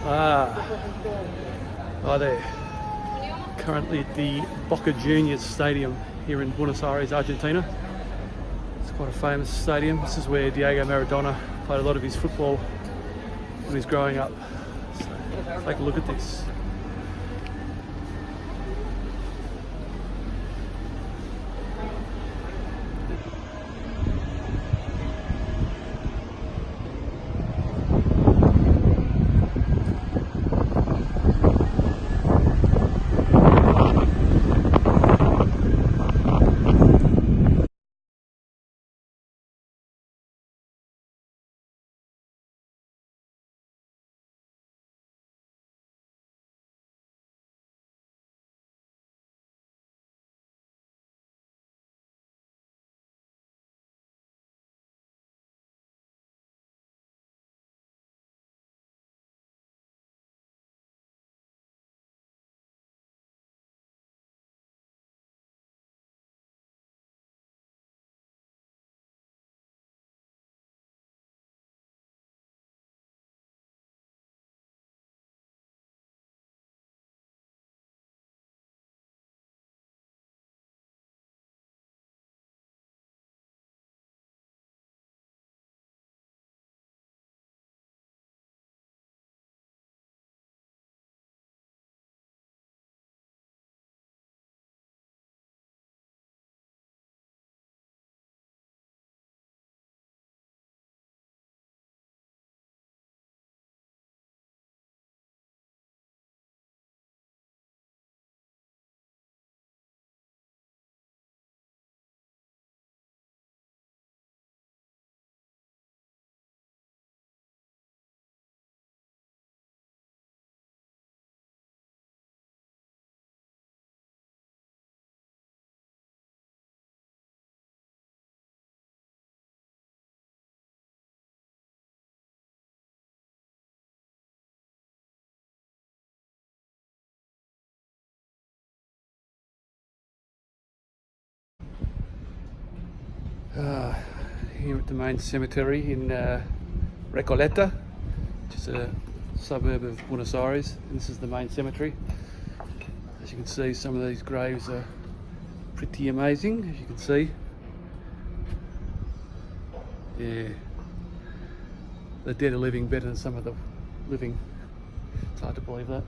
Hi there. Currently at the Boca Juniors Stadium here in Buenos Aires, Argentina. It's quite a famous stadium. This is where Diego Maradona played a lot of his football when he was growing up. So take a look at this. Here at the main cemetery in Recoleta, which is a suburb of Buenos Aires. And this is the main cemetery. As you can see, some of these graves are pretty amazing, as you can see. Yeah, the dead are living better than some of the living. It's hard to believe that.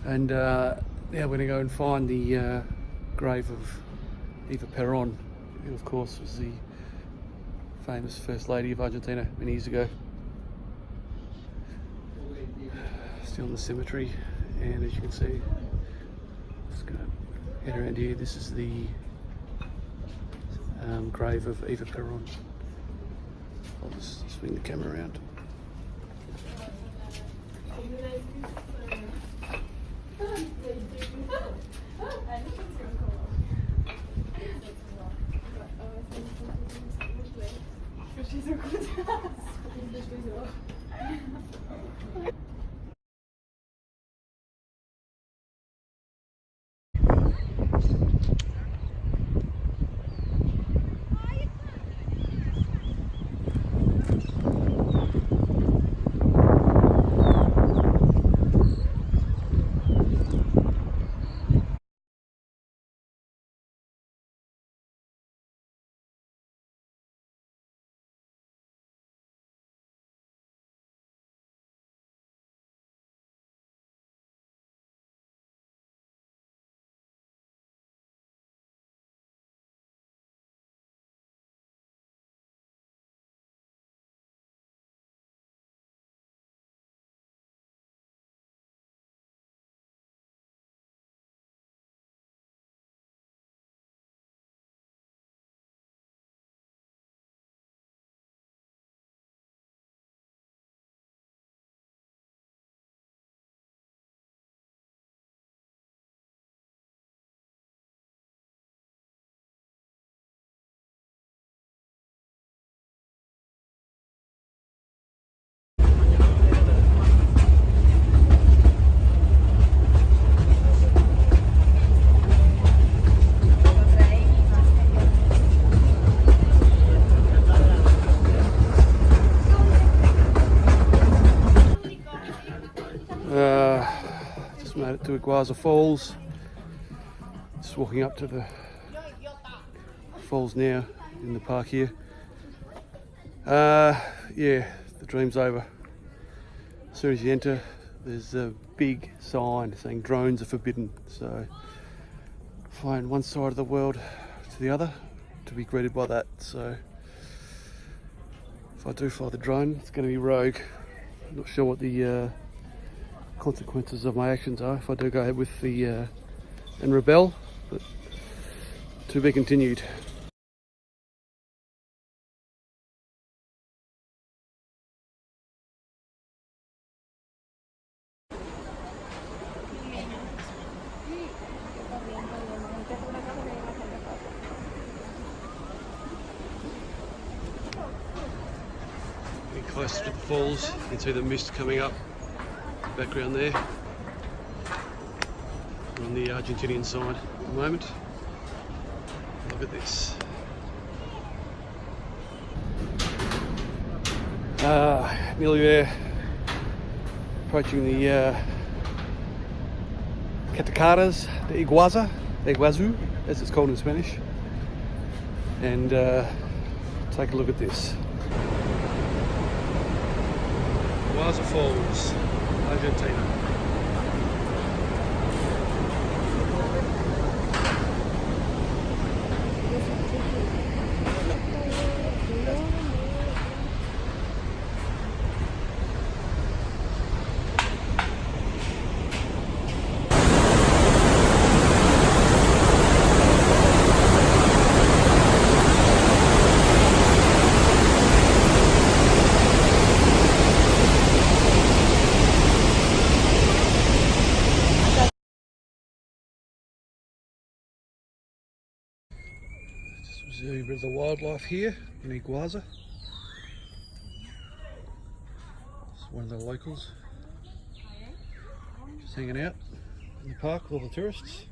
And now we're going to go and find the grave of Eva Perón, who of course was the famous First Lady of Argentina many years ago. Still in the cemetery, and as you can see, just going to head around here. This is the grave of Eva Perón. I'll just swing the camera around. to Iguazu Falls. Just walking up to the falls now in the park here. Yeah, the dream's over. As soon as you enter, there's a big sign saying drones are forbidden. So flying one side of the world to the other to be greeted by that. So if I do fly the drone, it's going to be rogue. I'm not sure what the consequences of my actions are if I do go ahead with the and rebel, but to be continued. Getting close to the falls, you can see the mist coming up, background there. We're on the Argentinian side at the moment. Look at this. Nearly there. Approaching the Cataratas de Iguazu, as it's called in Spanish. And take a look at this. Iguazu Falls, Argentina. There's a bit of the wildlife here in Iguazu. It's one of the locals just hanging out in the park with all the tourists.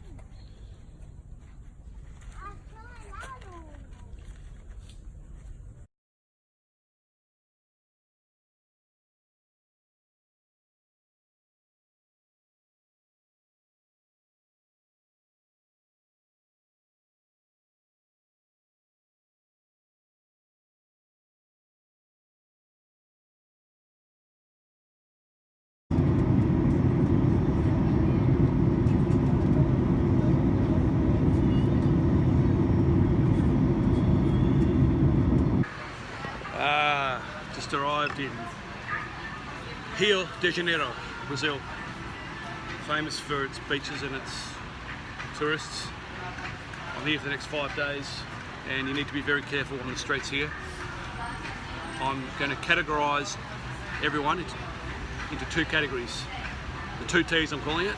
Just arrived in Rio de Janeiro, Brazil. Famous for its beaches and its tourists. I'm here for the next 5 days and you need to be very careful on the streets here. I'm going to categorise everyone into two categories. The two T's I'm calling it.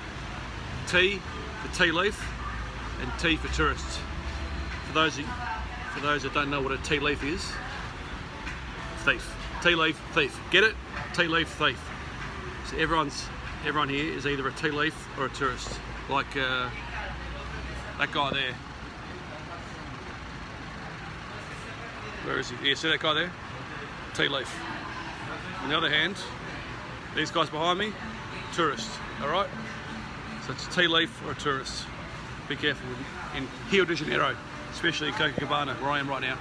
T for tea leaf and T for tourists. For those that don't know what a tea leaf is, thief. Tea leaf, thief. Get it? Tea leaf, thief. So everyone here is either a tea leaf or a tourist. Like that guy there. Where is he? Yeah, see that guy there? Tea leaf. On the other hand, these guys behind me, tourist. All right. So it's a tea leaf or a tourist. Be careful in Rio de Janeiro, especially Copacabana, where I am right now.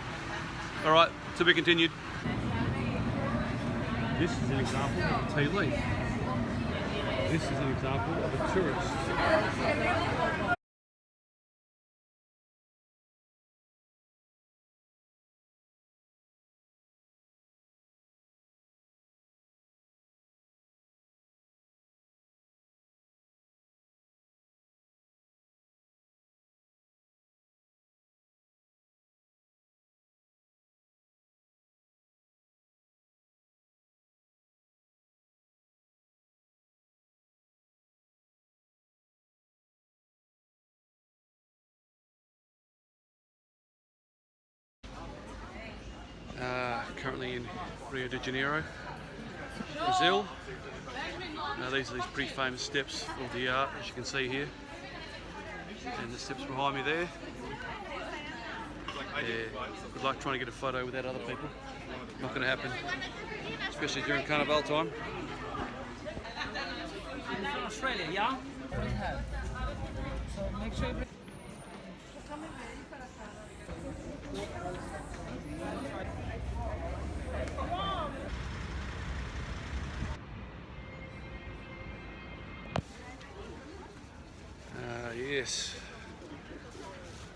All right. To be continued. This is an example of a tea leaf. This is an example of a tourist. Currently in Rio de Janeiro, Brazil. These are these pretty famous steps of the art, as you can see here, and the steps behind me there. Good luck trying to get a photo without other people. Not going to happen, especially during Carnival time. From Australia, yeah? So make sure you bring. Yes,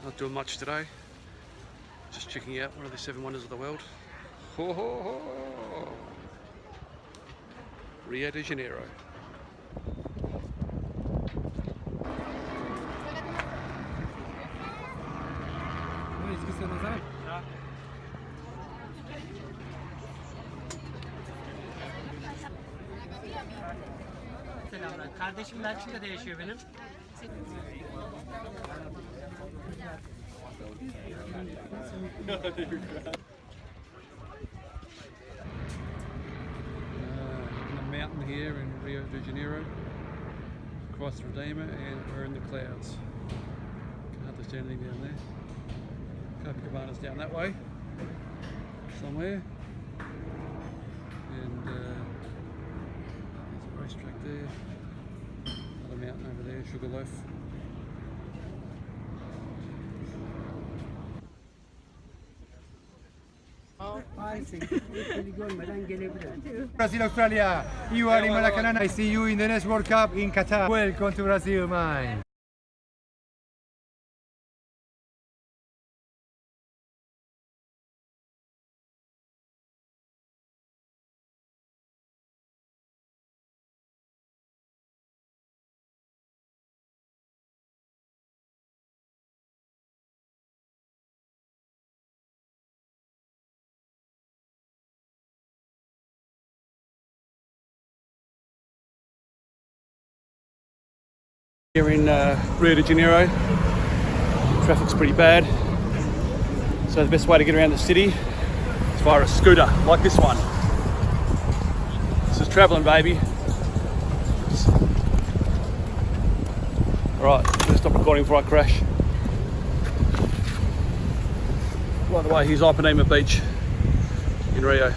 not doing much today. Just checking out one of the 7 wonders of the world. Ho, ho, ho. Rio de Janeiro. Selamlar. Kardeşim Belçika'da yaşıyor benim. In the mountain here in Rio de Janeiro, across the Redeemer, and we're in the clouds. Can't hardly see anything down there. Copacabana's down that way, somewhere, and there's a racetrack there, another mountain over there, Sugarloaf. Brazil, Australia, you are in Maracanã. I see you in the next World Cup in Qatar. Welcome to Brazil, man. Here in Rio de Janeiro, traffic's pretty bad, so the best way to get around the city is via a scooter like this one. This is travelling, baby. Alright, I'm going to stop recording before I crash. By the way, here's Ipanema Beach in Rio.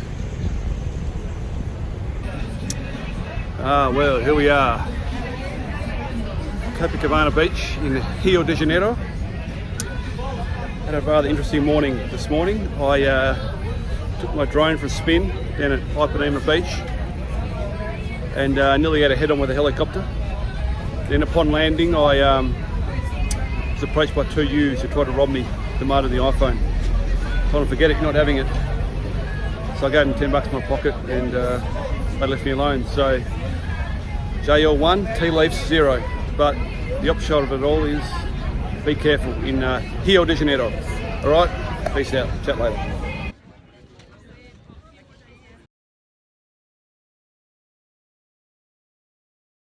Well, here we are. Copacabana Beach in Rio de Janeiro. Had a rather interesting morning this morning. I took my drone for a spin down at Ipanema Beach and nearly had a head-on with a helicopter. Then upon landing I was approached by 2 youths who tried to rob me, demanded the iPhone. Told them forget it, you're not having it. So I gave them 10 bucks in my pocket and they left me alone. So JL1, tea leaves 0. But the upshot of it all is be careful in Rio de Janeiro. Alright, peace out, chat later.